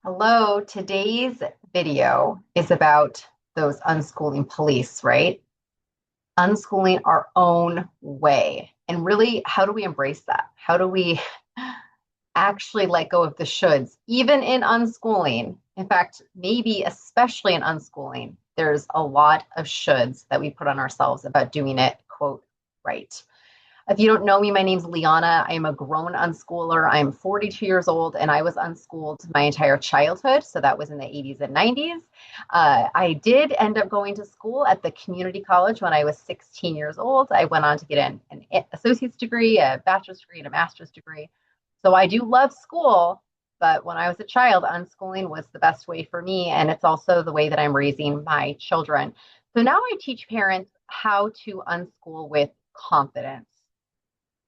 Hello, today's video is about those unschooling police, right? Unschooling our own way. And really, how do we embrace that? How do we actually let go of the shoulds, even in unschooling? In fact, maybe especially in unschooling, there's a lot of shoulds that we put on ourselves about doing it, quote, right. If you don't know me, my name's Liana. I am a grown unschooler. I'm 42 years old and I was unschooled my entire childhood. So that was in the 80s and 90s. I did end up going to school at the community college when I was 16 years old. I went on to get an associate's degree, a bachelor's degree, and a master's degree. So I do love school, but when I was a child, unschooling was the best way for me. And it's also the way that I'm raising my children. So now I teach parents how to unschool with confidence.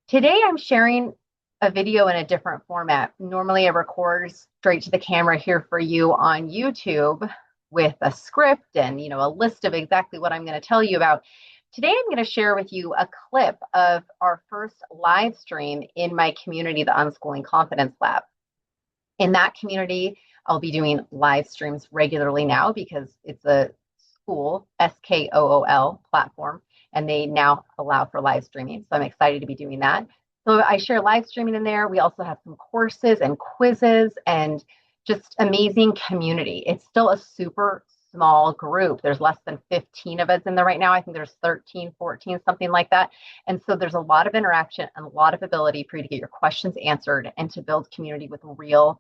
Today, I'm sharing a video in a different format. Normally, I record straight to the camera here for you on YouTube with a script and a list of exactly what I'm going to tell you about. Today, I'm going to share with you a clip of our first live stream in my community, the Unschooling Confidence Lab. In that community, I'll be doing live streams regularly now because it's a school, SKOOL platform, and they now allow for live streaming. So I'm excited to be doing that. So I share live streaming in there. We also have some courses and quizzes and just amazing community. It's still a super small group. There's less than 15 of us in there right now. I think there's 13, 14, something like that. And so there's a lot of interaction and a lot of ability for you to get your questions answered and to build community with real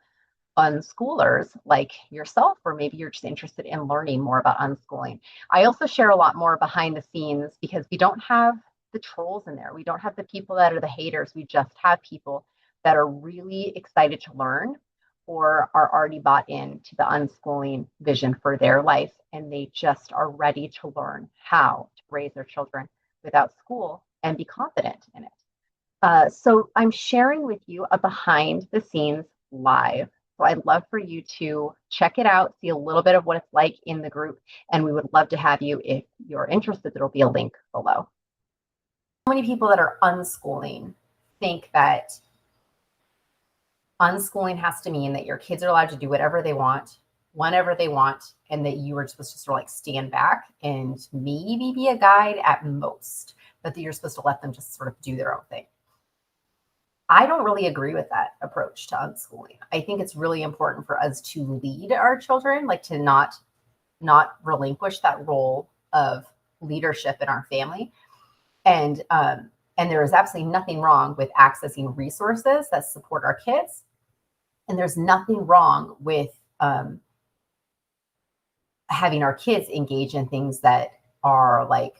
unschoolers like yourself, or maybe you're just interested in learning more about unschooling. I also share a lot more behind the scenes because we don't have the trolls in there. We don't have the people that are the haters. We just have people that are really excited to learn or are already bought into the unschooling vision for their life. And they just are ready to learn how to raise their children without school and be confident in it. So I'm sharing with you a behind the scenes live. So I'd love for you to check it out, see a little bit of what it's like in the group, and we would love to have you if you're interested. There'll be a link below. So many people that are unschooling think that unschooling has to mean that your kids are allowed to do whatever they want, whenever they want, and that you are supposed to sort of like stand back and maybe be a guide at most, but that you're supposed to let them just sort of do their own thing. I don't really agree with that approach to unschooling. I think it's really important for us to lead our children, like to not relinquish that role of leadership in our family. And there is absolutely nothing wrong with accessing resources that support our kids. And there's nothing wrong with having our kids engage in things that are like,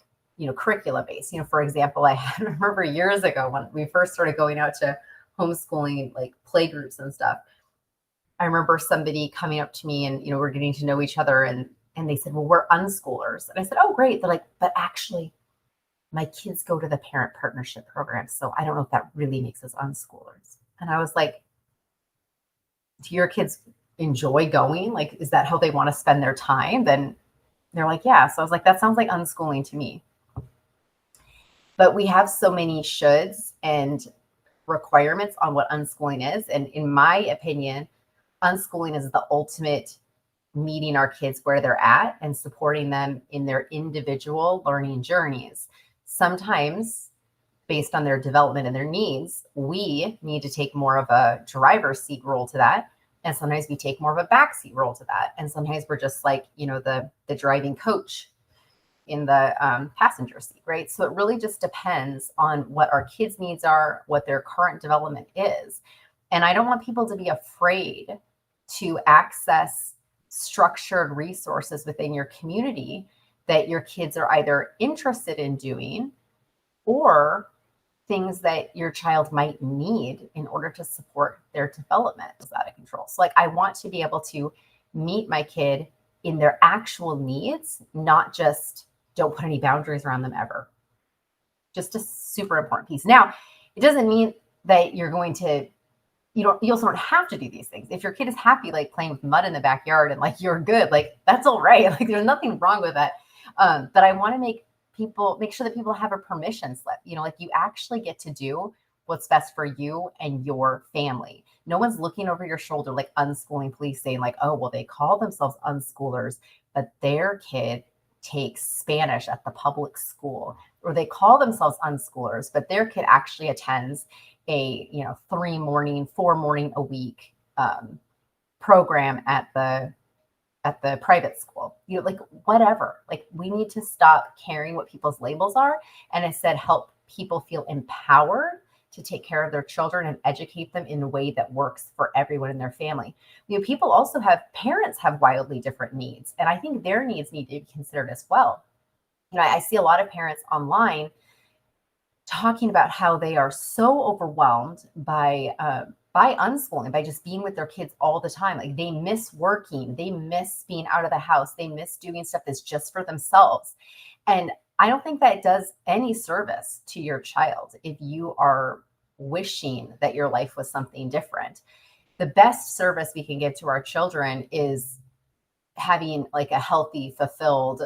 curriculum based. For example, I remember years ago when we first started going out to homeschooling, like play groups and stuff. I remember somebody coming up to me and, we're getting to know each other and they said, well, we're unschoolers. And I said, oh, great. They're like, but actually my kids go to the parent partnership program. So I don't know if that really makes us unschoolers. And I was like, do your kids enjoy going? Like, is that how they want to spend their time? Then they're like, yeah. So I was like, that sounds like unschooling to me. But we have so many shoulds and requirements on what unschooling is. And in my opinion, unschooling is the ultimate meeting our kids where they're at and supporting them in their individual learning journeys. Sometimes, based on their development and their needs, we need to take more of a driver's seat role to that. And sometimes we take more of a backseat role to that. And sometimes we're just like, the driving coach in the passenger seat, right? So it really just depends on what our kids' needs are, what their current development is. And I don't want people to be afraid to access structured resources within your community that your kids are either interested in doing or things that your child might need in order to support their development is out of control. So like I want to be able to meet my kid in their actual needs, not just don't put any boundaries around them ever. Just a super important piece. Now, it doesn't mean that you're going to, you also don't have to do these things. If your kid is happy, like playing with mud in the backyard and like you're good, like that's all right. Like there's nothing wrong with that. But I want to make sure that people have a permission slip, like you actually get to do what's best for you and your family. No one's looking over your shoulder like unschooling police saying like, oh, well, they call themselves unschoolers, but their kid takes Spanish at the public school, or they call themselves unschoolers, but their kid actually attends a 4 morning a week program at the private school. Like whatever. Like we need to stop caring what people's labels are and instead help people feel empowered to take care of their children and educate them in a way that works for everyone in their family. People also parents have wildly different needs, and I think their needs need to be considered as well. I see a lot of parents online talking about how they are so overwhelmed by unschooling, by just being with their kids all the time. Like they miss working, they miss being out of the house, they miss doing stuff that's just for themselves. And I don't think that does any service to your child if you are wishing that your life was something different. The best service we can give to our children is having like a healthy, fulfilled,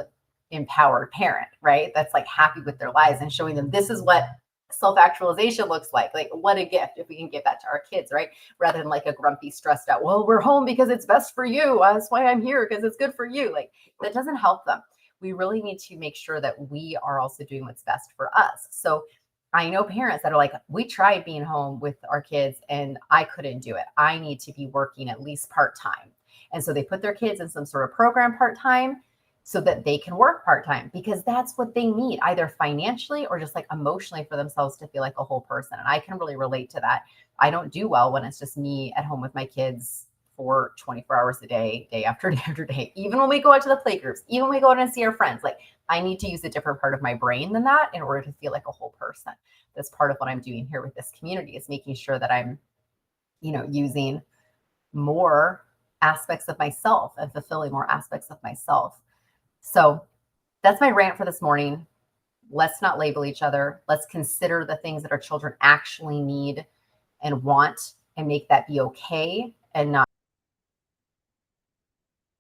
empowered parent, right? That's like happy with their lives and showing them this is what self-actualization looks like. Like what a gift if we can give that to our kids, right? Rather than like a grumpy, stressed out, well, we're home because it's best for you. That's why I'm here, because it's good for you. Like that doesn't help them. We really need to make sure that we are also doing what's best for us. So I know parents that are like, we tried being home with our kids and I couldn't do it. I need to be working at least part-time. And so they put their kids in some sort of program part-time so that they can work part-time, because that's what they need, either financially or just like emotionally for themselves to feel like a whole person. And I can really relate to that. I don't do well when it's just me at home with my kids for 24 hours a day, day after day after day. Even when we go out to the play groups, even when we go out and see our friends, like I need to use a different part of my brain than that in order to feel like a whole person. That's part of what I'm doing here with this community, is making sure that I'm, using more aspects of myself and fulfilling more aspects of myself. So that's my rant for this morning. Let's not label each other. Let's consider the things that our children actually need and want and make that be okay and not.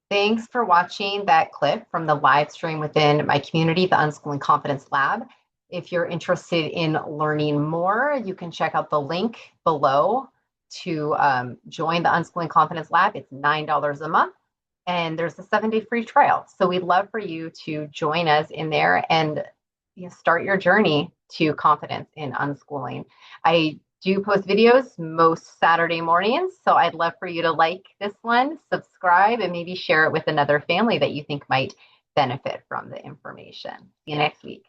Thanks for watching that clip from the live stream within my community, the Unschooling Confidence Lab. If you're interested in learning more, you can check out the link below to join the Unschooling Confidence Lab. It's $9 a month. And there's a 7-day free trial. So we'd love for you to join us in there and start your journey to confidence in unschooling. I do post videos most Saturday mornings, so I'd love for you to like this one, subscribe, and maybe share it with another family that you think might benefit from the information. See you next week.